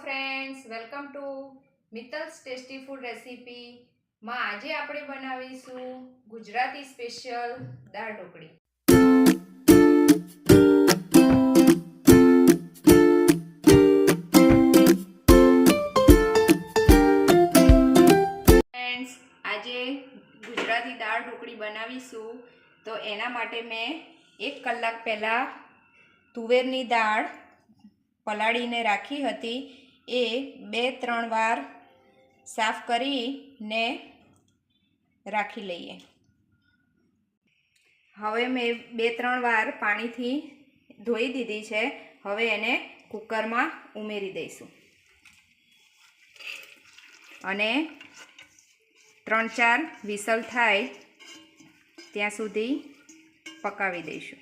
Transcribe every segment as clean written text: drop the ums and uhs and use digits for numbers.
Friends, welcome to Mittal's tasty food recipe માં આજે આપણે બનાવીશું ગુજરાતી સ્પેશિયલ દાળ ઢોકળી। ફ્રેન્ડ્સ, આજે ગુજરાતી દાળ ઢોકળી બનાવીશું તો એના માટે મેં 1 કલાક પહેલાં તુવેરની દાળ પલાળીને રાખી હતી। એ 2-3 વાર સાફ કરીને રાખી લઈએ। હવે મેં 2-3 વાર પાણીથી ધોઈ દીધી છે। હવે એને કુકરમાં ઉમેરી દઈશું અને 3-4 વિસલ થાય ત્યાં સુધી પકાવી દઈશું।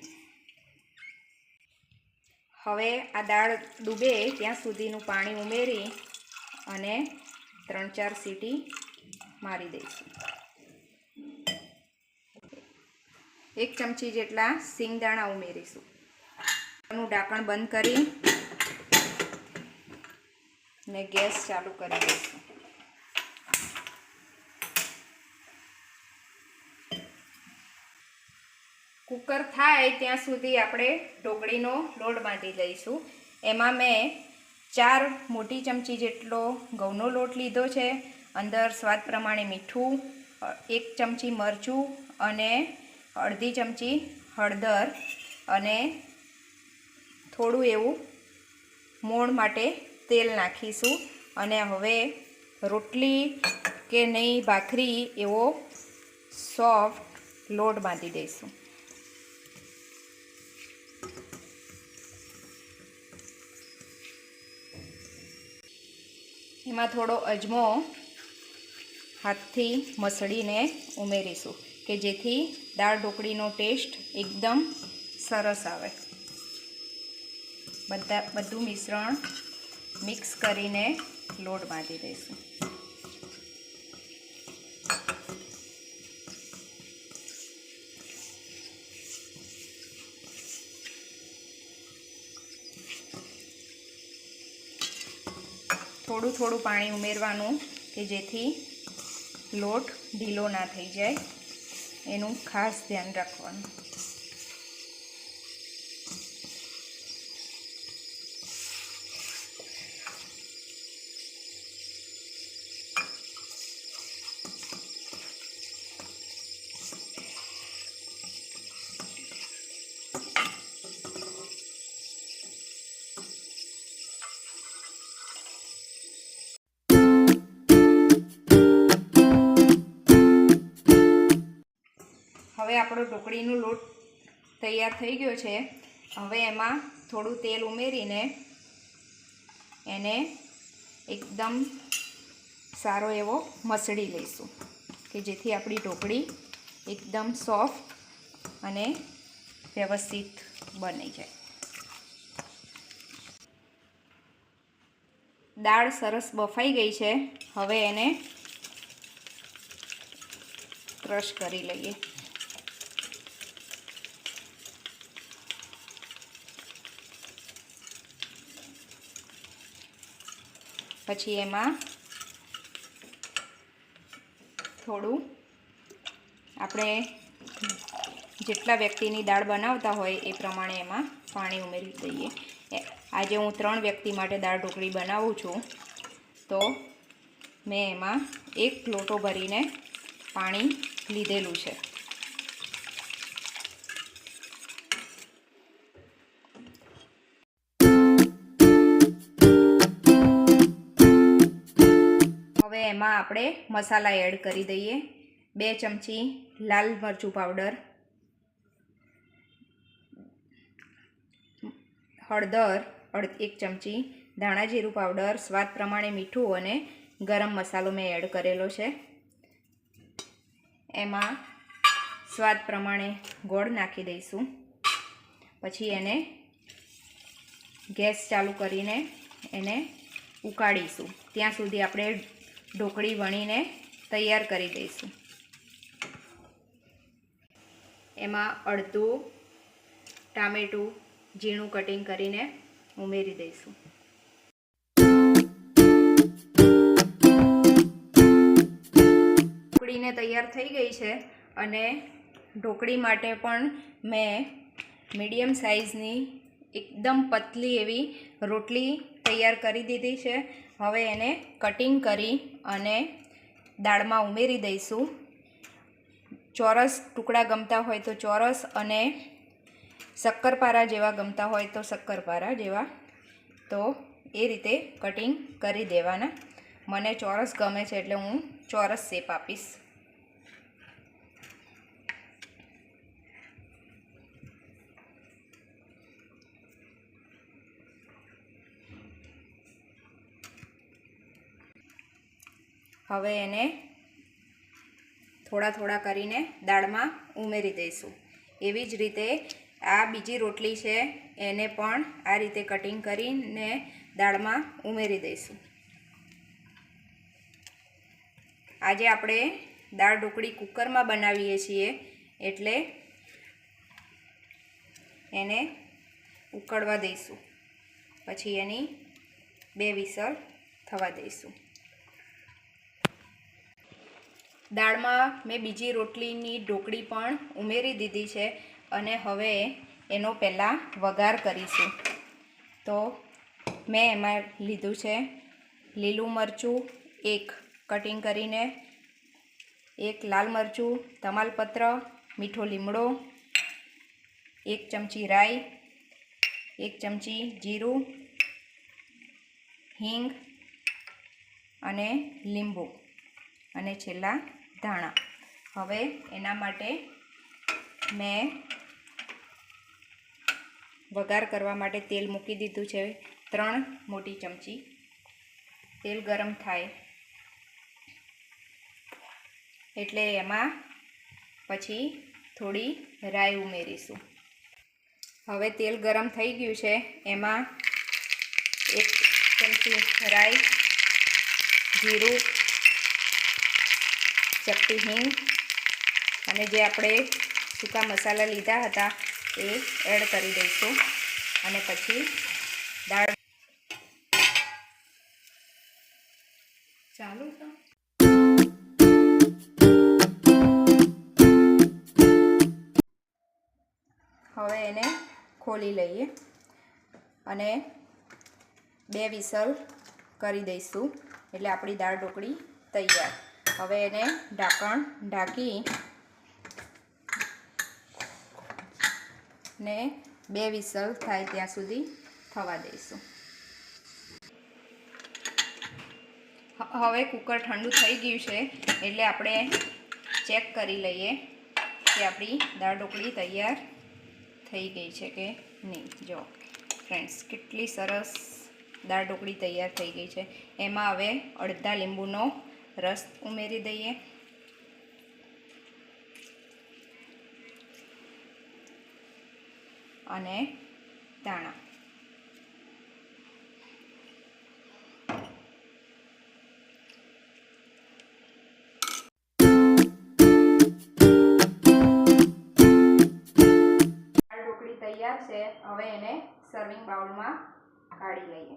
હવે આ દાળ ડૂબે ત્યાં સુધીનું પાણી ઉમેરી અને 3-4 સીટી મારી દઈશું। 1 ચમચી જેટલા સિંગદાણા ઉમેરીશું। નું ઢાંકણ બંધ કરી ને ગેસ ચાલુ કરી દઈશું। કુકર થાય ત્યાં સુધી આપણે ઢોકળીનો લોટ બાંધી લઈશું। એમાં મેં 4 મોટી ચમચી જેટલો ઘઉંનો લોટ લીધો છે। અંદર સ્વાદ પ્રમાણે મીઠું, 1 ચમચી મરચું અને અડધી ચમચી હળદર અને થોડું એવું મોણ માટે તેલ નાખીશું અને હવે રોટલી કે નહીં ભાખરી એવો સોફ્ટ લોટ બાંધી દઈશું। એમાં થોડો અજમો હાથથી મસળીને ઉમેરીશું કે જેથી દાળ ઢોકળીનો ટેસ્ટ એકદમ સરસ આવે। બધું મિશ્રણ મિક્સ કરીને લોટ બાંધી દઈશું। થોડું પાણી ઉમેરવાનું કે જેથી લોટ ઢીલો ના થઈ જાય, એનું ખાસ ધ્યાન રાખવાનું। હવે આપણો ઢોકળીનો લોટ તૈયાર થઈ ગયો છે। હવે એમાં થોડું તેલ ઉમેરીને એને એકદમ સારો એવો મસળી લઈશું કે જેથી આપણી ઢોકળી એકદમ સોફ્ટ અને વ્યવસ્થિત બની જાય। દાળ સરસ બફાઈ ગઈ છે। હવે એને ક્રશ કરી લઈએ। પછી એમાં થોડું આપણે જેટલા વ્યક્તિની દાળ બનાવતા હોય એ પ્રમાણે એમાં પાણી ઉમેરી દઈએ। આજે હું 3 વ્યક્તિ માટે દાળ ઢોકળી બનાવું છું તો મેં એમાં 1 લોટો ભરીને પાણી લીધેલું છે। હવે એમાં આપણે મસાલા એડ કરી દઈએ। 2 ચમચી લાલ મરચું પાવડર, હળદર 1 ચમચી, ધાણા જીરું પાવડર, સ્વાદ પ્રમાણે મીઠું અને ગરમ મસાલો મેં એડ કરેલો છે। એમાં સ્વાદ પ્રમાણે ગોળ નાખી દઈશું। પછી એને ગેસ ચાલુ કરીને એને ઉકાળીશું ત્યાં સુધી આપણે ઢોકળી વણીને તૈયાર કરી દઈશું। એમાં અડધું ટામેટું ઝીણું કટિંગ કરીને ઉમેરી દઈશું। તૈયાર થઈ ગઈ છે અને ઢોકળી માટે પણ મેં મીડિયમ સાઇઝની એકદમ પતલી એવી રોટલી તૈયાર કરી દીધી છે. હવે એને કટિંગ કરી અને દાળમાં ઉમેરી દઈશું. ચોરસ ટુકડા ગમતા હોય તો ચોરસ અને શક્કરપારા જેવા ગમતા હોય તો શક્કરપારા જેવા, તો એ રીતે કટિંગ કરી દેવાના. મને ચોરસ ગમે છે એટલે હું ચોરસ શેપ આપીશ. હવે એને થોડા થોડા કરીને દાળમાં ઉમેરી દઈશું. એવી જ રીતે આ બીજી રોટલી છે એને પણ આ રીતે કટિંગ કરીને દાળમાં ઉમેરી દઈશું. આજે આપણે દાળ ઢોકળી કુકરમાં બનાવીએ છીએ એટલે એને ઉકળવા દઈશું. પછી એની 2 વિસલ થવા દઈશું. દાળમાં મેં બીજી રોટલીની ઢોકળી પણ ઉમેરી દીધી છે અને હવે એનો પહેલાં વઘાર કરીશું. તો મેં એમાં લીધું છે લીલું મરચું 1 કટિંગ કરીને, 1 લાલ મરચું, તમાલપત્ર, મીઠો લીમડો, 1 ચમચી રાઈ, 1 ચમચી જીરું, હિંગ અને લીંબુ અને છેલ્લા ધાણા. હવે એના માટે મેં વઘાર કરવા માટે તેલ મૂકી દીધું છે. 3 મોટી ચમચી તેલ ગરમ થાય એટલે એમાં પછી થોડી રાઈ ઉમેરીશું. હવે તેલ ગરમ થઈ ગયું છે, એમાં 1 ચમચી રાઈ, જીરું, ચપટી હિંગ અને જે આપણે સૂકા મસાલા લીધા હતા એ એડ કરી દઈશું અને પછી દાળ ચાલુ તો હવે એને ખોલી લઈએ અને 2 વિસલ કરી દઈશું એટલે આપણી દાળ ઢોકળી તૈયાર. હવે એને ઢાંકણ ઢાંકી ને 2 વિસલ થાય ત્યાં સુધી થવા દઈશું. હવે કુકર ઠંડુ થઈ ગયું છે એટલે આપણે ચેક કરી લઈએ કે આપણી દાળ ઢોકળી તૈયાર થઈ ગઈ છે કે નહીં. જો ફ્રેન્ડ્સ, કેટલી સરસ દાળ ઢોકળી તૈયાર થઈ ગઈ છે. એમાં હવે અડધા લીંબુનો રસ ઉમેરી દઈએ અને ધાણા. દાળ ઢોકળી તૈયાર છે. હવે એને સર્વિંગ બાઉલમાં કાઢી લઈએ.